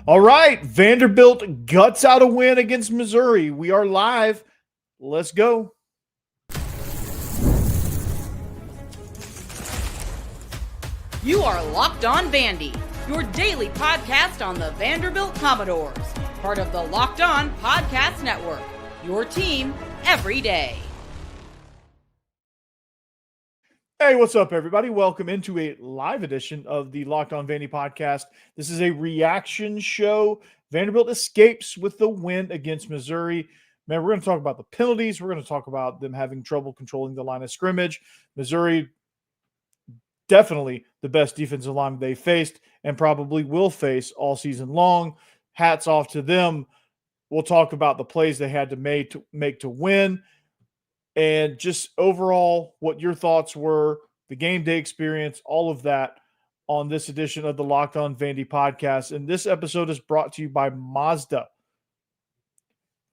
All right, Vanderbilt guts out a win against Missouri. We are live. Let's go. You are Locked On Vandy, your daily podcast on the Vanderbilt Commodores, part of the Locked On Podcast Network, your team every day. Hey, what's up, everybody? Welcome into a live edition of the Locked On Vandy podcast. This is a reaction show. Vanderbilt escapes with the win against Missouri. Man, we're going to talk about the penalties. We're going to talk about them having trouble controlling the line of scrimmage. Missouri, definitely the best defensive line they faced and probably will face all season long. Hats off to them. We'll talk about the plays they had to make to win. And just overall, what your thoughts were, the game day experience, all of that on this edition of the Locked On Vandy podcast. And this episode is brought to you by Mazda.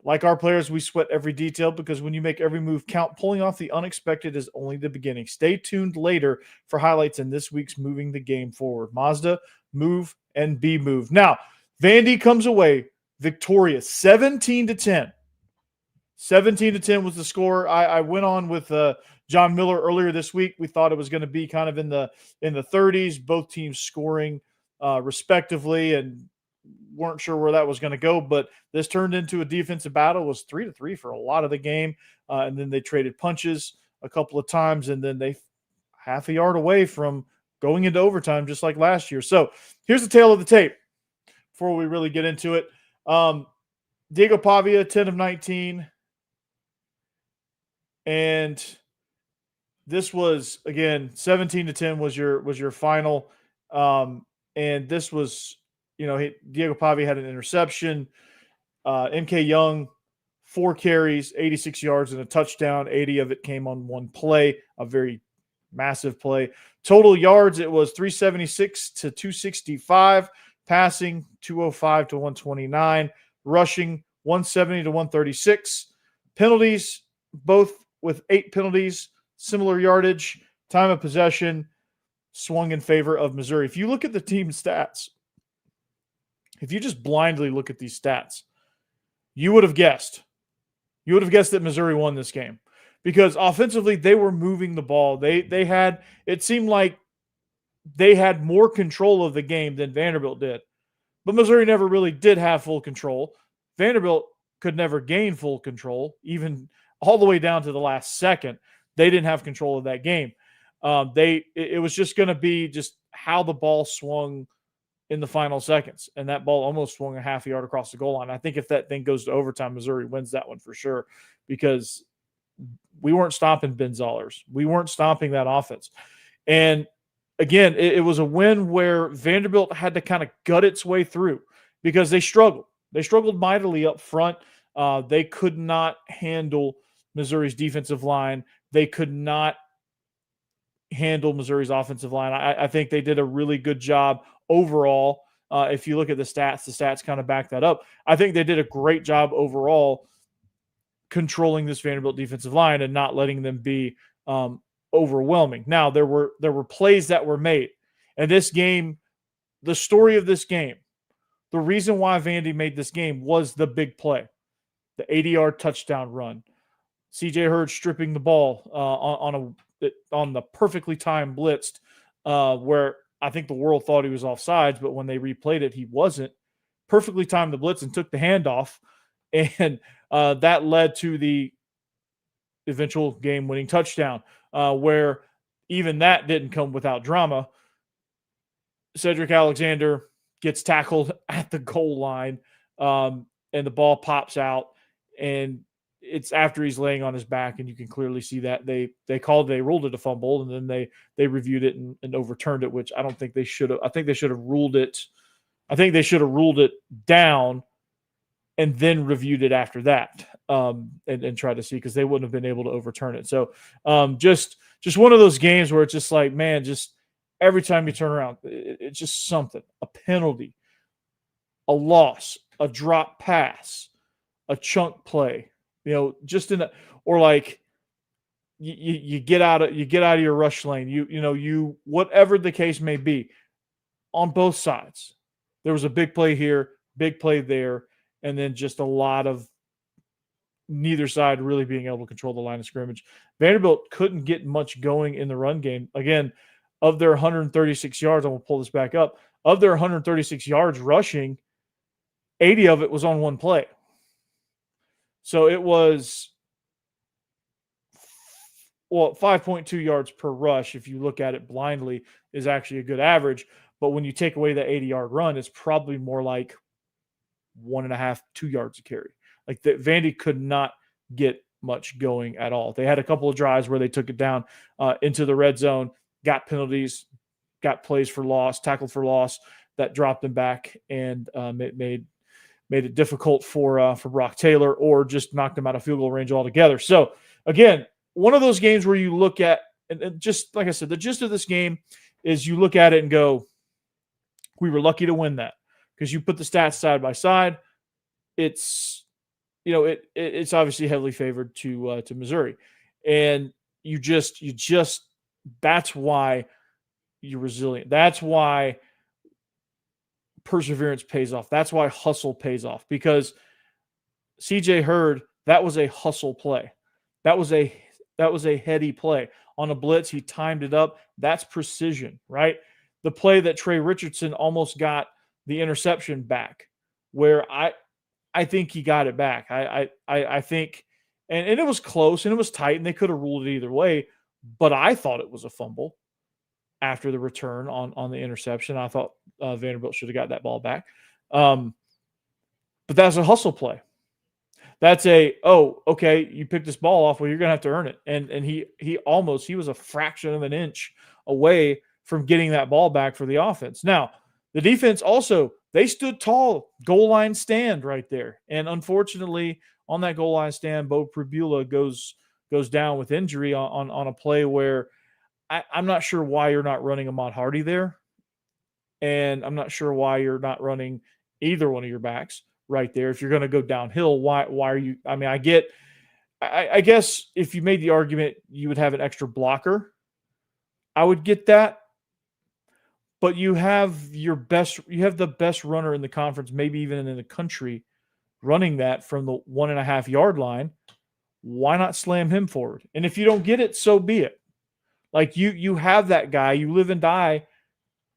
Like our players, we sweat every detail because when you make every move count, pulling off the unexpected is only the beginning. Stay tuned later for highlights in this week's Moving the Game Forward. Mazda, move and be moved. Now, Vandy comes away victorious, 17-10. 17-10 was the score. I went on with John Miller earlier this week. We thought it was going to be kind of in the 30s, both teams scoring respectively, and weren't sure where that was going to go. But this turned into a defensive battle. It was 3-3 for a lot of the game, and then they traded punches a couple of times, and then they half a yard away from going into overtime, just like last year. So here's the tale of the tape before we really get into it. Diego Pavia, 10 of 19. And this was, again, 17-10 was your final. And this was, Diego Pavia had an interception. MK Young, 4 carries, 86 yards and a touchdown. 80 of it came on one play, a very massive play. Total yards, it was 376 to 265. Passing, 205 to 129. Rushing, 170 to 136. Penalties, both with 8 penalties, similar yardage. Time of possession swung in favor of Missouri. If you look at the team stats, if you just blindly look at these stats, you would have guessed. You would have guessed that Missouri won this game because offensively they were moving the ball. They had, it seemed like they had more control of the game than Vanderbilt did. But Missouri never really did have full control. Vanderbilt could never gain full control, even all the way down to the last second. They didn't have control of that game. It was just going to be just how the ball swung in the final seconds, and that ball almost swung a half a yard across the goal line. I think if that thing goes to overtime, Missouri wins that one for sure because we weren't stopping Ben Zollers. We weren't stopping that offense. And again, it was a win where Vanderbilt had to kind of gut its way through because they struggled. They struggled mightily up front. They could not handle Missouri's defensive line. They could not handle Missouri's offensive line. I think they did a really good job overall. If you look at the stats kind of back that up. I think they did a great job overall controlling this Vanderbilt defensive line and not letting them be overwhelming. Now, there were plays that were made. And this game, the story of this game, the reason why Vandy made this game was the big play, the 80-yard touchdown run. C.J. Hurd stripping the ball on the perfectly timed blitzed, where I think the world thought he was offsides, but when they replayed it, he wasn't. Perfectly timed the blitz and took the handoff, and that led to the eventual game-winning touchdown, where even that didn't come without drama. Cedric Alexander gets tackled at the goal line, and the ball pops out, and it's after he's laying on his back, and you can clearly see that they ruled it a fumble, and then they reviewed it and overturned it, which I don't think they should have. I think they should have ruled it. I think they should have ruled it down and then reviewed it after that, and tried to see, because they wouldn't have been able to overturn it. So just one of those games where it's just like, man, just every time you turn around, it's just something, a penalty, a loss, a drop pass, a chunk play. Just in that, or like you get out of your rush lane. You whatever the case may be, on both sides. There was a big play here. big play there, and then just a lot of neither side really being able to control the line of scrimmage. Vanderbilt couldn't get much going in the run game. Again, of their 136 yards, I'm going to pull this back up. Of their 136 yards rushing, 80 of it was on one play. So it was, 5.2 yards per rush, if you look at it blindly, is actually a good average. But when you take away the 80-yard run, it's probably more like 1.5, 2 yards a carry. Like Vandy could not get much going at all. They had a couple of drives where they took it down into the red zone, got penalties, got plays for loss, tackled for loss that dropped them back, and it made it difficult for Brock Taylor, or just knocked them out of field goal range altogether. So again, one of those games where you look at, and just like I said, the gist of this game is you look at it and go, we were lucky to win that, because you put the stats side by side. It's, it's obviously heavily favored to Missouri, and you just that's why you're resilient. That's why perseverance pays off. That's why hustle pays off, because CJ Hurd, that was a hustle play. That was a heady play. On a blitz, he timed it up. That's precision, right? The play that Trey Richardson almost got the interception back, where I think he got it back. I think, and it was close and it was tight, and they could have ruled it either way, but I thought it was a fumble after the return on the interception. I thought Vanderbilt should have got that ball back. But that's a hustle play. That's okay, you picked this ball off, well, you're going to have to earn it. And he was a fraction of an inch away from getting that ball back for the offense. Now, the defense also, they stood tall, goal line stand right there. And unfortunately, on that goal line stand, Bo Pribula goes down with injury on a play where I'm not sure why you're not running Ahmad Hardy there. And I'm not sure why you're not running either one of your backs right there. If you're going to go downhill, why are you? I mean, I guess if you made the argument you would have an extra blocker, I would get that. But you have the best runner in the conference, maybe even in the country, running that from the 1.5 yard line. Why not slam him forward? And if you don't get it, so be it. Like you have that guy, you live and die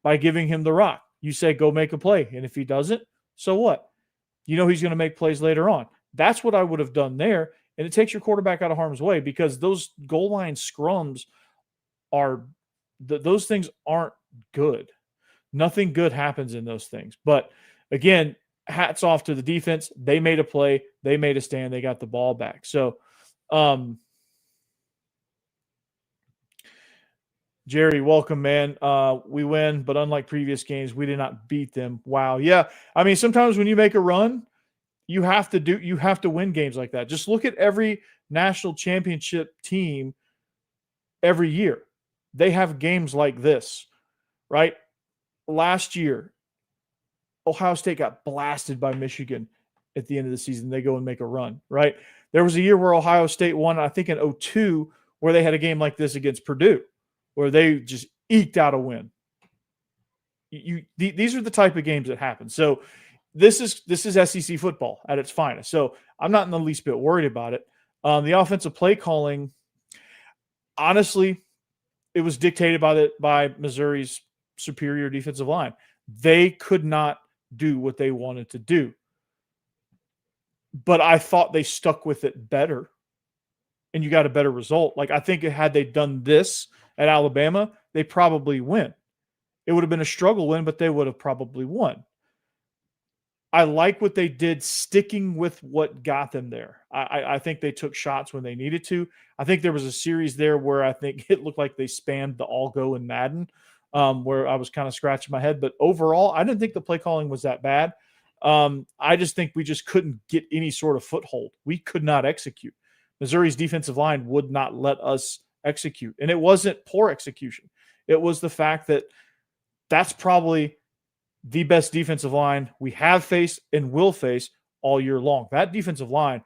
by giving him the rock. You say, go make a play. And if he doesn't, so what? You know he's going to make plays later on. That's what I would have done there. And it takes your quarterback out of harm's way, because those goal line scrums those things aren't good. Nothing good happens in those things. But again, hats off to the defense. They made a play. They made a stand. They got the ball back. So, Jerry, welcome, man. We win, but unlike previous games, we did not beat them. Wow. Yeah. I mean, sometimes when you make a run, you have to win games like that. Just look at every national championship team every year. They have games like this, right? Last year, Ohio State got blasted by Michigan at the end of the season. They go and make a run, right? There was a year where Ohio State won, I think in 2002, where they had a game like this against Purdue, where they just eked out a win. These are the type of games that happen. So this is SEC football at its finest. So I'm not in the least bit worried about it. The offensive play calling, honestly, it was dictated by Missouri's superior defensive line. They could not do what they wanted to do. But I thought they stuck with it better, and you got a better result. Like, I think had they done this at Alabama, they probably win. It would have been a struggle win, but they would have probably won. I like what they did, sticking with what got them there. I think they took shots when they needed to. I think there was a series there where I think it looked like they spammed the all go in Madden, where I was kind of scratching my head. But overall, I didn't think the play calling was that bad. I just think we just couldn't get any sort of foothold. We could not execute. Missouri's defensive line would not let us execute. And it wasn't poor execution. It was the fact that that's probably the best defensive line we have faced and will face all year long. That defensive line,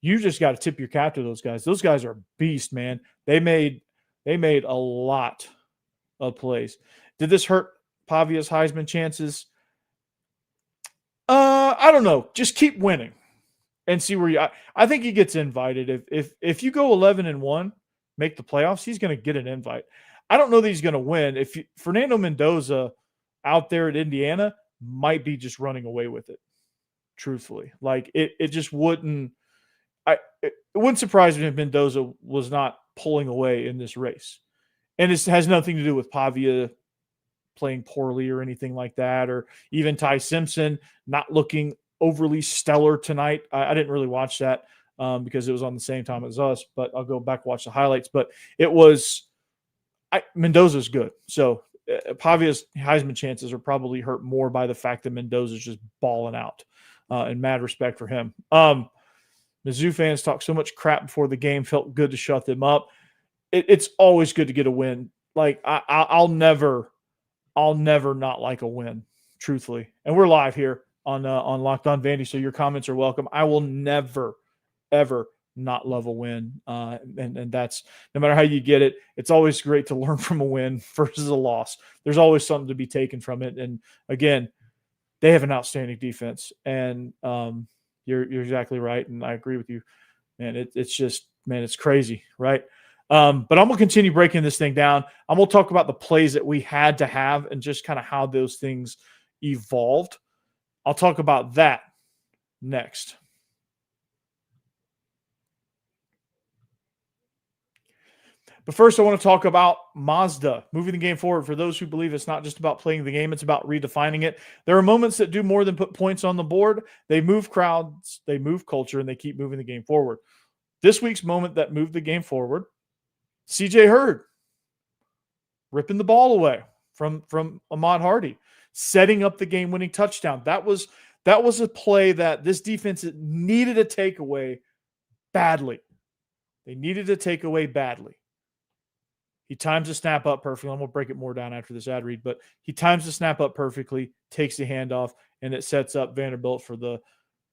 you just got to tip your cap to those guys. Those guys are beasts, man. They made a lot of plays. Did this hurt Pavia's Heisman chances? I don't know. Just keep winning and see where I think he gets invited. If you go 11-1, make the playoffs, he's going to get an invite. I don't know that he's going to win. Fernando Mendoza out there at Indiana might be just running away with it, truthfully. Like it just wouldn't – it wouldn't surprise me if Mendoza was not pulling away in this race. And it has nothing to do with Pavia playing poorly or anything like that, or even Ty Simpson not looking overly stellar tonight. I didn't really watch that because it was on the same time as us, but I'll go back and watch the highlights. But it was Mendoza's good. So Pavia's Heisman chances are probably hurt more by the fact that Mendoza's just balling out, and mad respect for him. Mizzou fans talk so much crap before the game, felt good to shut them up. It's always good to get a win. Like I'll never not like a win, truthfully. And we're live here on Locked On Vandy, so your comments are welcome. I will never, ever not love a win, and that's no matter how you get it. It's always great to learn from a win versus a loss. There's always something to be taken from it. And again, they have an outstanding defense, and you're exactly right, and I agree with you, man. It's just, man, it's crazy, right? But I'm going to continue breaking this thing down. I'm going to talk about the plays that we had to have and just kind of how those things evolved. I'll talk about that next. But first, I want to talk about Mazda, moving the game forward. For those who believe it's not just about playing the game, it's about redefining it. There are moments that do more than put points on the board. They move crowds, they move culture, and they keep moving the game forward. This week's moment that moved the game forward, C.J. Hurd ripping the ball away from Ahmad Hardy, setting up the game-winning touchdown. That was a play that this defense needed a takeaway badly. They needed a takeaway badly. He times the snap up perfectly. I'm going to break it more down after this ad read, but he times the snap up perfectly, takes the handoff, and it sets up Vanderbilt for the,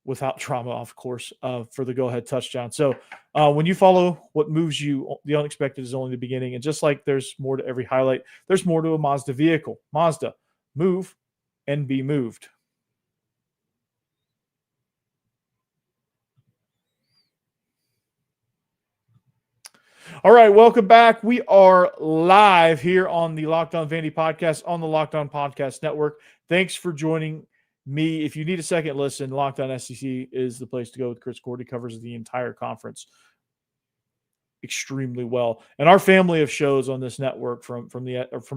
without trauma, of course, for the go-ahead touchdown. So when you follow what moves you, the unexpected is only the beginning. And just like there's more to every highlight, there's more to a Mazda vehicle. Mazda, move and be moved. All right, welcome back. We are live here on the Locked On Vandy podcast on the Locked On Podcast Network. Thanks for joining me. If you need a second listen, Locked On SEC is the place to go with Chris Gordy. Covers the entire conference extremely well. And our family of shows on this network from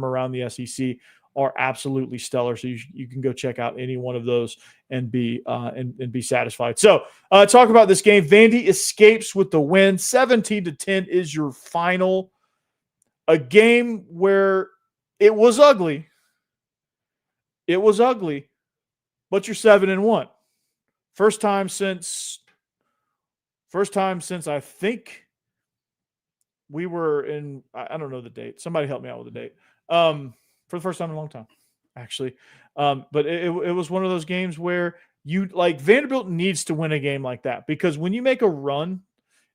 around the SEC are absolutely stellar. So you can go check out any one of those and be satisfied. So talk about this game. Vandy escapes with the win. 17-10 is your final. A game where it was ugly. It was ugly, but you're 7-1. First time since I think we were in, I don't know the date. Somebody help me out with the date. For the first time in a long time, actually. But it was one of those games where Vanderbilt needs to win a game like that, because when you make a run,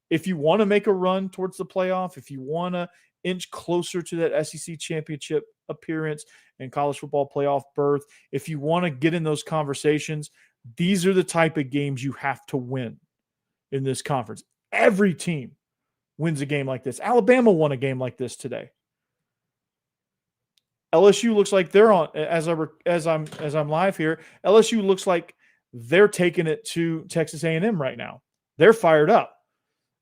if you want to make a run towards the playoff, if you want to inch closer to that SEC championship appearance and college football playoff berth, if you want to get in those conversations, these are the type of games you have to win in this conference. Every team wins a game like this. Alabama won a game like this today. LSU looks like they're on, as I'm live here, LSU looks like they're taking it to Texas A&M right now. They're fired up,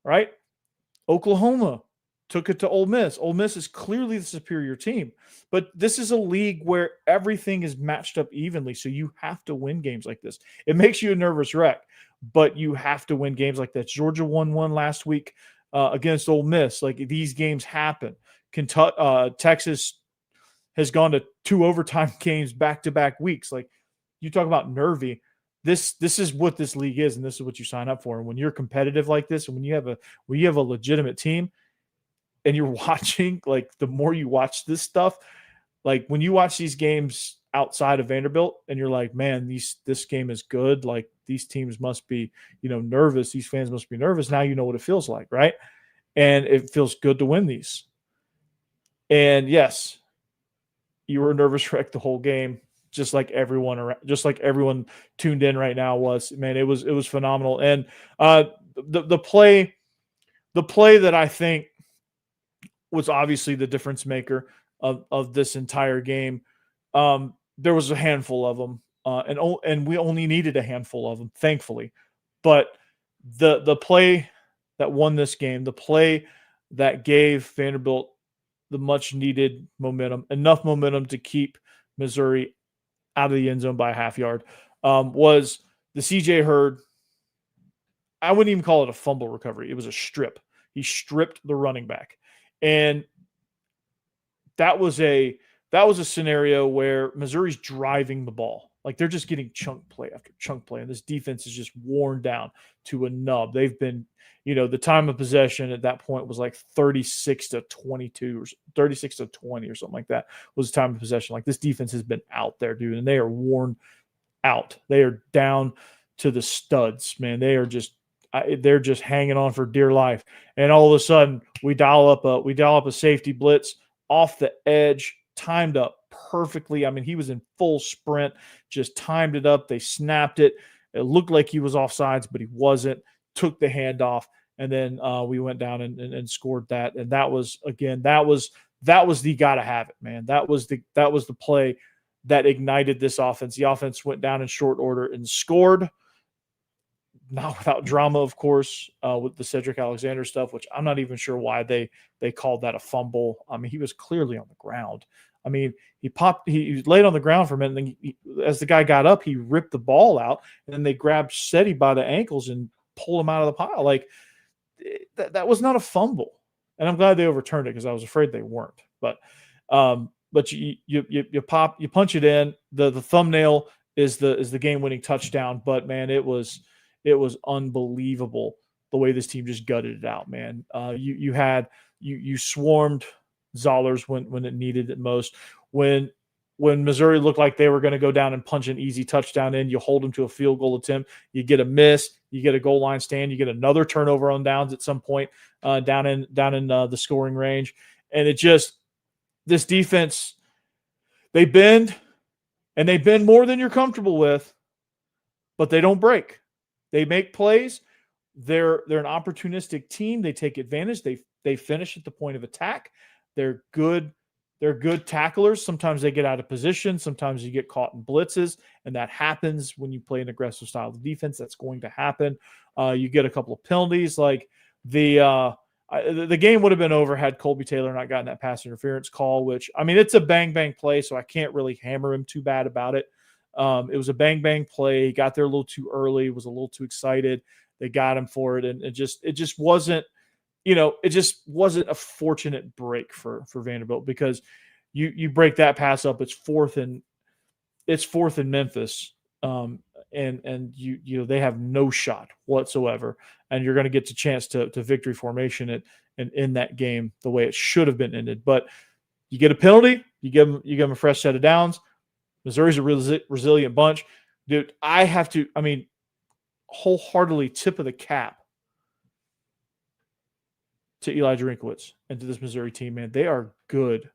right? Oklahoma took it to Ole Miss. Ole Miss is clearly the superior team, but this is a league where everything is matched up evenly, so you have to win games like this. It makes you a nervous wreck, but you have to win games like that. Georgia won one last week against Ole Miss. Like, these games happen. Texas has gone to 2 overtime games back-to-back weeks. Like, you talk about nervy. This is what this league is, and this is what you sign up for. And when you're competitive like this, and when you have a legitimate team, and you're watching, like, the more you watch this stuff, like when you watch these games outside of Vanderbilt, and you're like, man, this game is good. Like, these teams must be, nervous. These fans must be nervous. Now you know what it feels like, right? And it feels good to win these. And yes, you were a nervous wreck the whole game. just like everyone around, just like everyone tuned in right now was. Man, it was phenomenal. And the play that I think was obviously the difference maker of this entire game. There was a handful of them, and we only needed a handful of them, thankfully. But the play that won this game, the play that gave Vanderbilt the much needed momentum, enough momentum to keep Missouri out of the end zone by a half yard, was the CJ Hurd. I wouldn't even call it a fumble recovery. It was a strip. He stripped the running back. And that was a scenario where Missouri's driving the ball. Like they're just getting chunk play after chunk play. And this defense is just worn down to a nub. They've been, the time of possession at that point was like 36 to 22 or 36 to 20 or something like that was the time of possession. Like this defense has been out there, dude, and they are worn out. They are down to the studs, man. They're just hanging on for dear life. And all of a sudden we dial up a safety blitz off the edge, timed up perfectly. I mean, he was in full sprint, just timed it up. They snapped it. It looked like he was offsides, but he wasn't. Took the handoff, and then we went down and scored that. And that was the gotta have it, man. That was the play that ignited this offense. The offense went down in short order and scored. Not without drama, of course, with the Cedric Alexander stuff, which I'm not even sure why they called that a fumble. I mean, he was clearly on the ground. I mean, he laid on the ground for a minute, and then as the guy got up, he ripped the ball out, and then they grabbed Seti by the ankles and pulled him out of the pile. Like, that was not a fumble. And I'm glad they overturned it because I was afraid they weren't. But you punch it in. The thumbnail is the game-winning touchdown. But, man, it was unbelievable the way this team just gutted it out, man. You swarmed Zollers when it needed it most. When Missouri looked like they were going to go down and punch an easy touchdown in, you hold them to a field goal attempt. You get a miss, you get a goal line stand, you get another turnover on downs at some point down in the scoring range, and this defense, they bend, and they bend more than you're comfortable with, but they don't break. They make plays. They're an opportunistic team. They take advantage. They finish at the point of attack. They're good. They're good tacklers. Sometimes they get out of position. Sometimes you get caught in blitzes, and that happens when you play an aggressive style of defense. That's going to happen. You get a couple of penalties. Like the game would have been over had Colby Taylor not gotten that pass interference call, which, I mean, it's a bang-bang play, so I can't really hammer him too bad about it. It was a bang-bang play. He got there a little too early, was a little too excited. They got him for it, and it just wasn't – it just wasn't a fortunate break for Vanderbilt, because you break that pass up. It's fourth in Memphis, and they have no shot whatsoever, and you're going to get the chance to victory formation and end that game the way it should have been ended. But you get a penalty, you give them a fresh set of downs. Missouri's a resilient bunch, dude. Wholeheartedly tip of the cap to Eli Drinkowitz and to this Missouri team, man. They are good.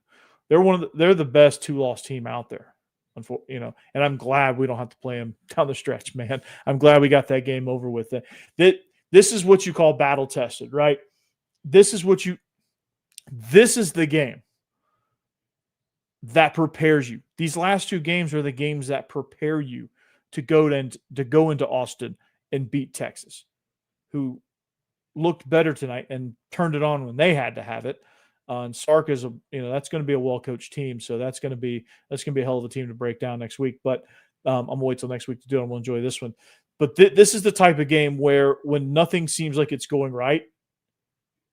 They're the best 2-loss team out there. And I'm glad we don't have to play them down the stretch, man. I'm glad we got that game over with. This is what you call battle tested, right? This is the game that prepares you. These last two games are the games that prepare you to go into Austin and beat Texas, who looked better tonight and turned it on when they had to have it. And Sark is that's going to be a well-coached team. So that's going to be a hell of a team to break down next week. But I'm going to wait till next week to do it. I'm going to enjoy this one. But this is the type of game where when nothing seems like it's going right,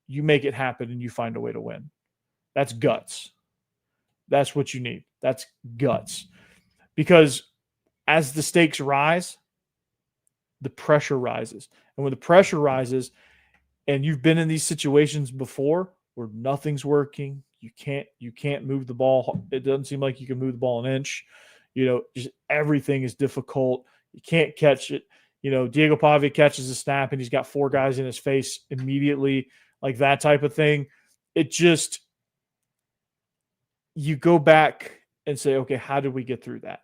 you make it happen and you find a way to win. That's guts. That's what you need. That's guts. Because as the stakes rise, the pressure rises. And when the pressure rises, and you've been in these situations before where nothing's working, you can't move the ball. It doesn't seem like you can move the ball an inch. Just everything is difficult. You can't catch it. Diego Pavia catches a snap and he's got 4 guys in his face immediately, like that type of thing. It you go back and say, okay, how did we get through that?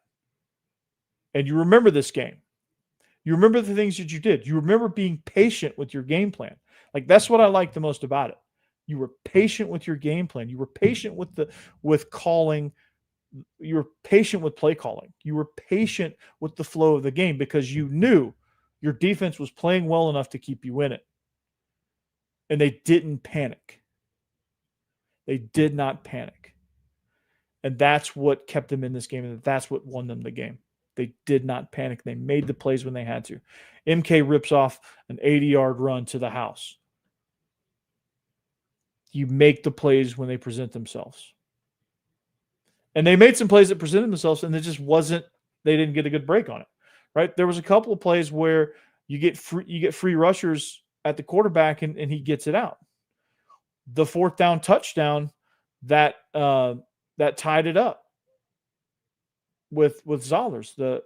and you remember this game. You remember the things that you did. You remember being patient with your game plan. Like, that's what I like the most about it. You were patient with your game plan. You were patient with calling. You were patient with play calling. You were patient with the flow of the game because you knew your defense was playing well enough to keep you in it. And they didn't panic. They did not panic. And that's what kept them in this game, and that's what won them the game. They did not panic. They made the plays when they had to. MK rips off an 80-yard run to the house. You make the plays when they present themselves. And they made some plays that presented themselves, and it just wasn't, they didn't get a good break on it, right? There was a couple of plays where you get free rushers at the quarterback, and he gets it out. The 4th down touchdown that tied it up with Zollers.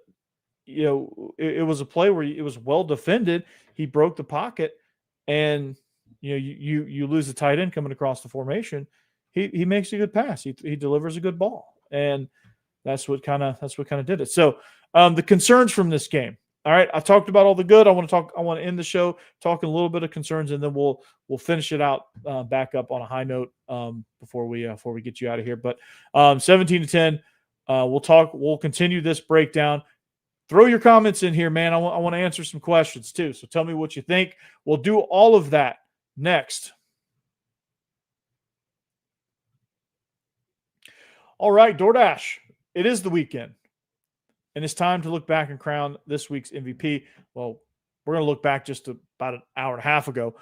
It was a play where it was well defended. He broke the pocket, and you lose the tight end coming across the formation. He makes a good pass. He delivers a good ball, and that's what kind of did it. So the concerns from this game. All right, I talked about all the good. I want to end the show talking a little bit of concerns, and then we'll finish it out back up on a high note before we get you out of here. But 17-10, we'll continue this breakdown. Throw your comments in here, man. I want to answer some questions too. So tell me what you think. We'll do all of that next. All right, DoorDash. It is the weekend. And it's time to look back and crown this week's MVP. Well, we're going to look back just about an hour and a half ago.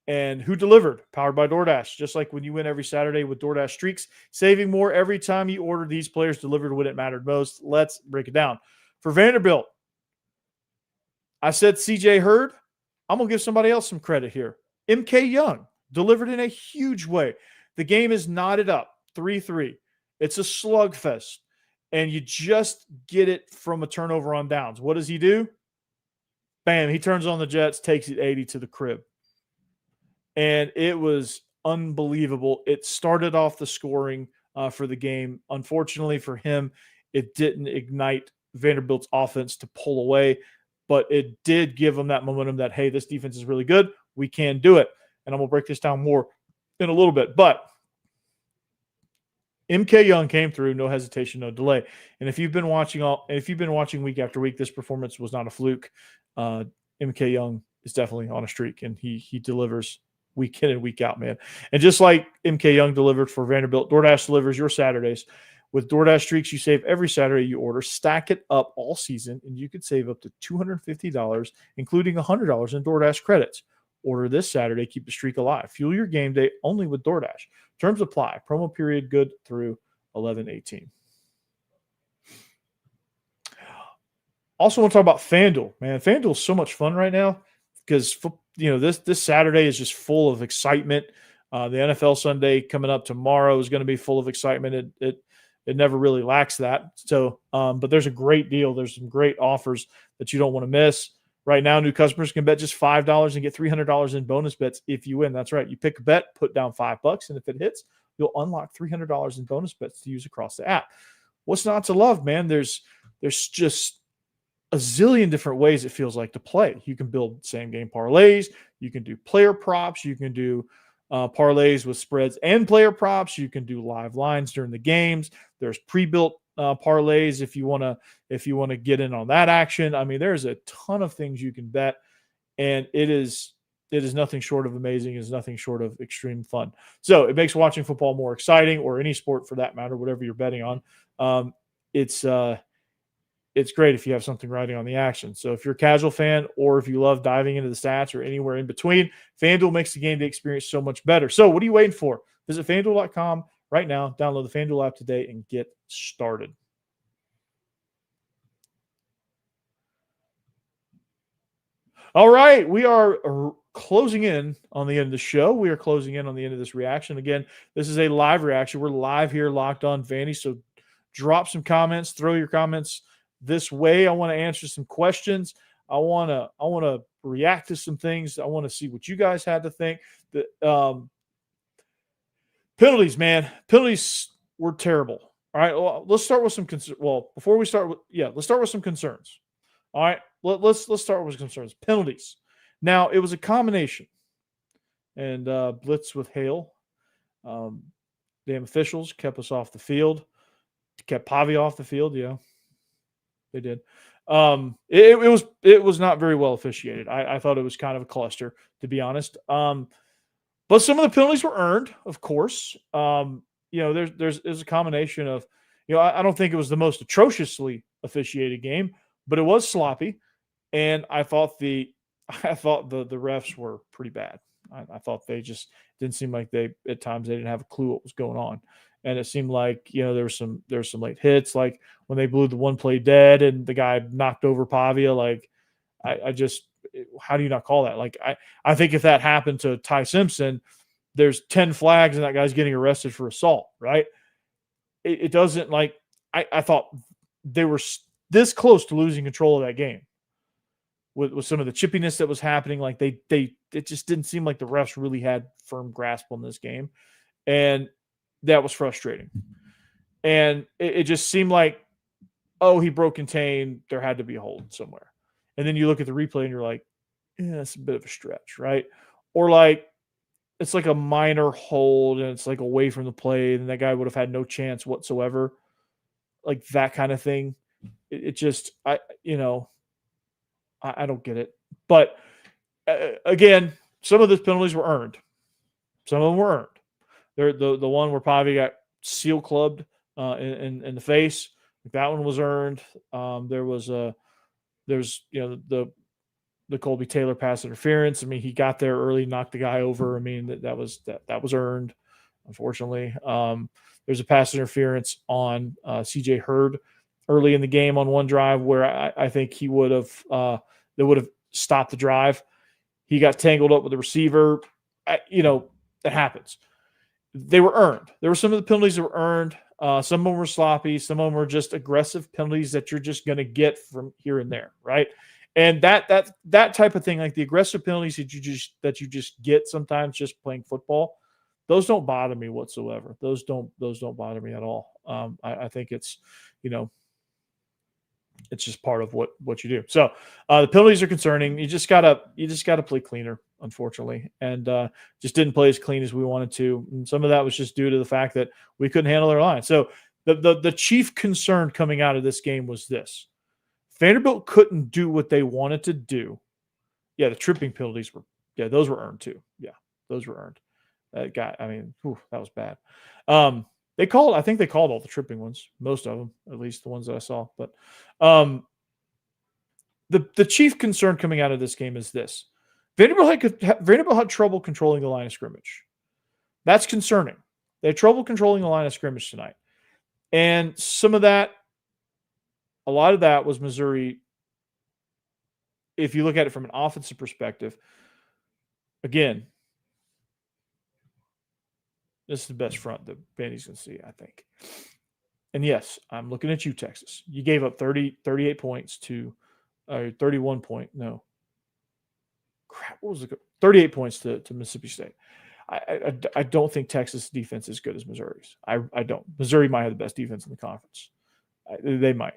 And who delivered? Powered by DoorDash. Just like when you win every Saturday with DoorDash Streaks, saving more every time you order. These players delivered when it mattered most. Let's break it down. For Vanderbilt, I said CJ Hurd. I'm going to give somebody else some credit here. MK Young delivered in a huge way. The game is knotted up, 3-3. It's a slugfest. And you just get it from a turnover on downs. What does he do? Bam, he turns on the Jets, takes it 80 to the crib. And it was unbelievable. It started off the scoring for the game. Unfortunately for him, it didn't ignite Vanderbilt's offense to pull away, but it did give them that momentum that, hey, this defense is really good. We can do it. And I'm going to break this down more in a little bit. But MK Young came through, no hesitation, no delay. And if you've been watching week after week, this performance was not a fluke. MK Young is definitely on a streak, and he delivers week in and week out, man. And just like MK Young delivered for Vanderbilt, DoorDash delivers your Saturdays. With DoorDash Streaks, you save every Saturday you order. Stack it up all season, and you could save up to $250, including $100 in DoorDash credits. Order this Saturday. Keep the streak alive. Fuel your game day only with DoorDash. Terms apply. Promo period good through 11/18. Also want to talk about FanDuel. Man, FanDuel is so much fun right now because this Saturday is just full of excitement. The NFL Sunday coming up tomorrow is going to be full of excitement. It never really lacks that. So, but there's a great deal. There's some great offers that you don't want to miss. Right now, new customers can bet just $5 and get $300 in bonus bets if you win. That's right. You pick a bet, put down $5, and if it hits, you'll unlock $300 in bonus bets to use across the app. What's not to love, man? There's just a zillion different ways it feels like to play. You can build same-game parlays. You can do player props. You can do parlays with spreads and player props. You can do live lines during the games. There's pre-built parlays if you want to get in on that action. I mean, there's a ton of things you can bet, and it is nothing short of amazing. It's nothing short of extreme fun. So it makes watching football more exciting, or any sport for that matter, whatever you're betting on. It's great if you have something riding on the action. So if you're a casual fan, or if you love diving into the stats, or anywhere in between, FanDuel makes the game day experience so much better. So what are you waiting for? Visit FanDuel.com right now. Download the FanDuel app today and get started. All right, we are closing in on the end of the show. We are closing in on the end of this reaction. Again, this is a live reaction. We're live here, Locked On Vandy. So drop some comments, throw your comments this way. I want to answer some questions. I want to react to some things. I want to see what you guys had to think. Penalties, man. Penalties were terrible. All right, well, let's start with some before we start with let's start with some concerns. All right, let's start with concerns. Penalties. Now, it was a combination, and blitz with hail. Damn officials kept us off the field, kept Pavi off the field. Yeah, they did. It was not very well officiated. I thought it was kind of a cluster, to be honest. But some of the penalties were earned, of course. There's a combination of, I don't think it was the most atrociously officiated game, but it was sloppy, and I thought the refs were pretty bad. I thought they just didn't seem like at times they didn't have a clue what was going on, and it seemed like there was some late hits, like when they blew the one play dead and the guy knocked over Pavia. Like I just, how do you not call that? Like I think if that happened to Ty Simpson, there's 10 flags and that guy's getting arrested for assault, right? It doesn't, like, I thought they were this close to losing control of that game with some of the chippiness that was happening. Like it just didn't seem like the refs really had firm grasp on this game. And that was frustrating. And it just seemed like, oh, he broke contain. There had to be a hold somewhere. And then you look at the replay and you're like, yeah, that's a bit of a stretch, right? Or like, it's like a minor hold and it's like away from the play and that guy would have had no chance whatsoever. Like that kind of thing. It just, I don't get it. But again, some of the penalties were earned. Some of them were earned. The one where Pavi got seal clubbed in the face, that one was earned. There's the Colby Taylor pass interference. I mean, he got there early, knocked the guy over. I mean, that was earned, unfortunately. There's a pass interference on CJ Hurd early in the game on one drive where I think he would have they would have stopped the drive. He got tangled up with the receiver. That happens. They were earned. There were some of the penalties that were earned. Some of them were sloppy. Some of them were just aggressive penalties that you're just going to get from here and there, right? And that type of thing, like the aggressive penalties that you just get sometimes just playing football, those don't bother me whatsoever. Those don't bother me at all. I think it's it's just part of what you do. So the penalties are concerning. You just gotta play cleaner, unfortunately, and just didn't play as clean as we wanted to. And some of that was just due to the fact that we couldn't handle their line. So the chief concern coming out of this game was this: Vanderbilt couldn't do what they wanted to do. Yeah, the tripping penalties those were earned too. Yeah, those were earned. That guy, I mean, that was bad. I think they called all the tripping ones, most of them, at least the ones that I saw. But the chief concern coming out of this game is this: Vanderbilt had trouble controlling the line of scrimmage. That's concerning. They had trouble controlling the line of scrimmage tonight. And a lot of that was Missouri. If you look at it from an offensive perspective, again, this is the best front that Vandy's going to see, I think. And yes, I'm looking at you, Texas. You gave up 38 points to 31 point. No. Crap, what was it? 38 points to Mississippi State. I don't think Texas defense is good as Missouri's. I don't. Missouri might have the best defense in the conference. They might.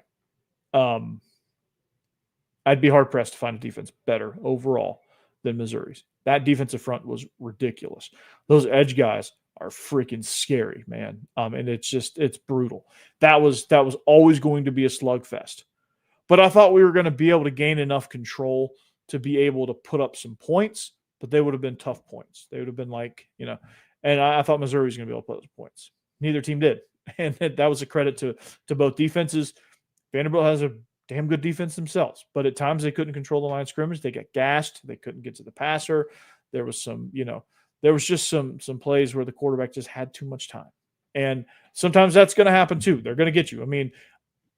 I'd be hard-pressed to find a defense better overall than Missouri's. That defensive front was ridiculous. Those edge guys are freaking scary, man. And it's brutal. That was always going to be a slugfest. But I thought we were going to be able to gain enough control to be able to put up some points, but they would have been tough points. They would have been like, and I thought Missouri was going to be able to put those points. Neither team did. And that was a credit to both defenses. Vanderbilt has a damn good defense themselves, but at times they couldn't control the line of scrimmage. They got gassed. They couldn't get to the passer. There was just some plays where the quarterback just had too much time. And sometimes that's going to happen too. They're going to get you. I mean,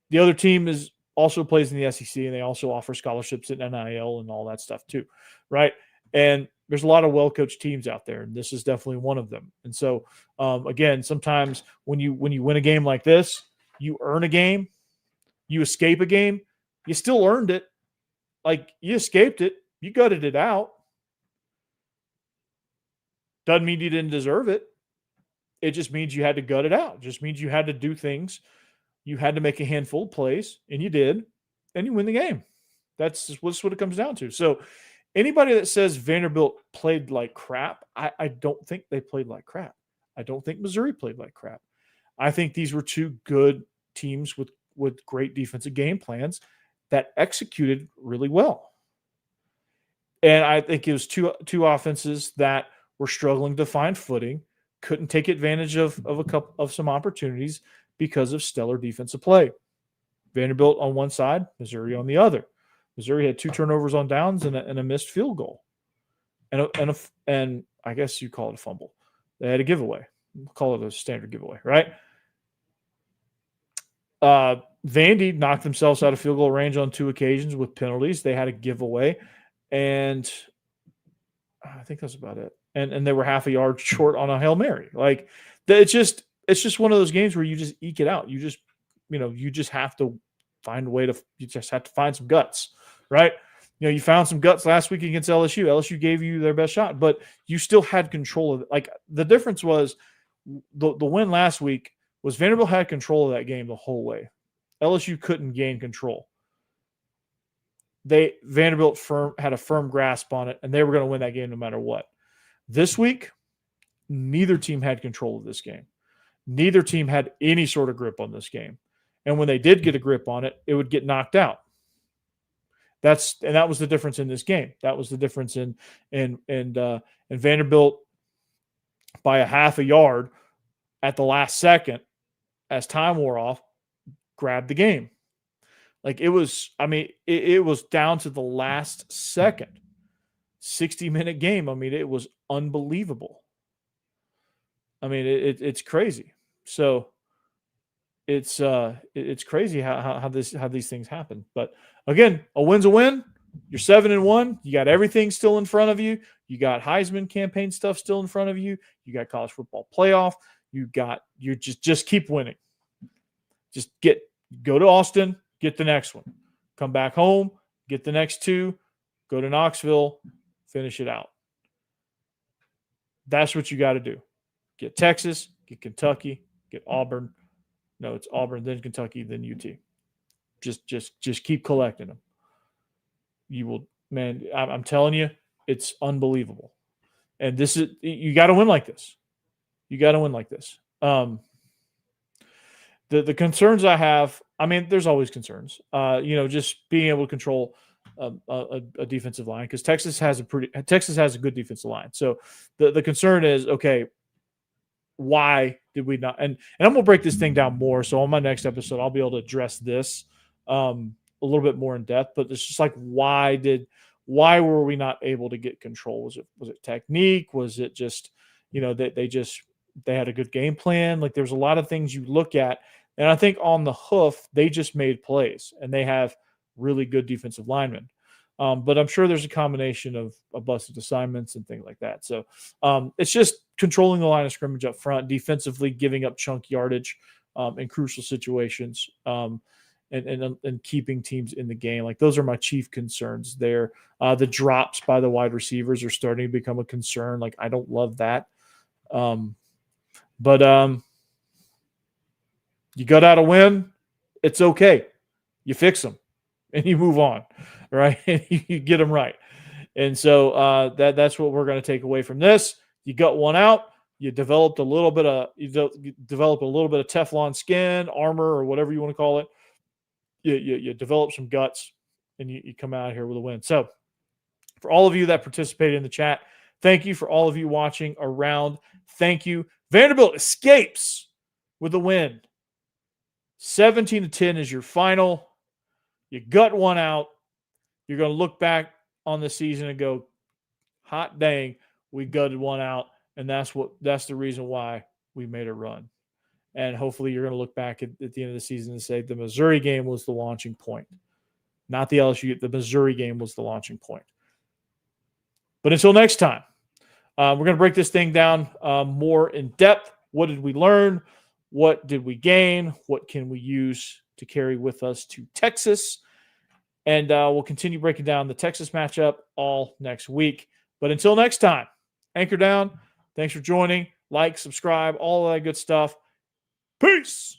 the other team also plays in the SEC, and they also offer scholarships at NIL and all that stuff too, right? And there's a lot of well-coached teams out there, and this is definitely one of them. And so, again, sometimes when you win a game like this, you earn a game, you escape a game, you still earned it. Like, you escaped it, you gutted it out. Doesn't mean you didn't deserve it. It just means you had to gut it out. It just means you had to do things. You had to make a handful of plays, and you did, and you win the game. That's what it comes down to. So anybody that says Vanderbilt played like crap, I don't think they played like crap. I don't think Missouri played like crap. I think these were two good teams with great defensive game plans that executed really well. And I think it was two offenses that were struggling to find footing, couldn't take advantage of a couple of some opportunities because of stellar defensive play. Vanderbilt on one side, Missouri on the other. Missouri had 2 turnovers on downs and a missed field goal, and I guess you call it a fumble. They had a giveaway. We'll call it a standard giveaway, right? Vandy knocked themselves out of field goal range on 2 occasions with penalties. They had a giveaway, and I think that's about it. And they were half a yard short on a Hail Mary. Like, it's just one of those games where you just eke it out. You just have to find a way to. You just have to find some guts, right? You found some guts last week against LSU. LSU gave you their best shot, but you still had control of it. Like, the difference was the win last week was Vanderbilt had control of that game the whole way. LSU couldn't gain control. Vanderbilt had a firm grasp on it, and they were going to win that game no matter what. This week, neither team had control of this game. Neither team had any sort of grip on this game. And when they did get a grip on it, it would get knocked out. That was the difference in this game. That was the difference in Vanderbilt by a half a yard at the last second as time wore off, grabbed the game. Like, it was down to the last second. 60-minute game. I mean, it was unbelievable. I mean, it's crazy. So it's crazy how these things happen. But again, a win's a win. You're 7-1. You got everything still in front of you. You got Heisman campaign stuff still in front of you. You got college football playoff. You just keep winning. Just go to Austin, get the next one. Come back home, get the next 2, go to Knoxville, finish it out. That's what you got to do. Get Texas, get Kentucky, get Auburn. No, it's Auburn, then Kentucky, then UT. Just keep collecting them. You will, man, I'm telling you, it's unbelievable. And you got to win like this. You got to win like this. The concerns I have, I mean, there's always concerns. Just being able to control a defensive line, because Texas has a good defensive line. So the concern is, okay, why did we not? And I'm gonna break this thing down more. So on my next episode, I'll be able to address this a little bit more in depth. But it's just like, why were we not able to get control? Was it technique? Was it just they had a good game plan? Like, there's a lot of things you look at, and I think on the hoof they just made plays, and they have really good defensive linemen. But I'm sure there's a combination of busted assignments and things like that. So it's just controlling the line of scrimmage up front, defensively giving up chunk yardage in crucial situations, and keeping teams in the game. Like, those are my chief concerns there. The drops by the wide receivers are starting to become a concern. Like, I don't love that. But you got out a win. It's okay. You fix them and you move on, right? You get them right. And so that's what we're going to take away from this. You got one out. You developed a little bit of Teflon skin, armor, or whatever you want to call it. You develop some guts, and you come out here with a win. So for all of you that participated in the chat, thank you. For all of you watching around, thank you. Vanderbilt escapes with a win. 17-10 is your final. You gut one out. You're going to look back on the season and go, hot dang, we gutted one out. And that's the reason why we made a run. And hopefully you're going to look back at the end of the season and say the Missouri game was the launching point. Not the LSU. The Missouri game was the launching point. But until next time, we're going to break this thing down more in depth. What did we learn? What did we gain? What can we use to carry with us to Texas? And we'll continue breaking down the Texas matchup all next week. But until next time, anchor down. Thanks for joining. like, subscribe, all that good stuff. Peace.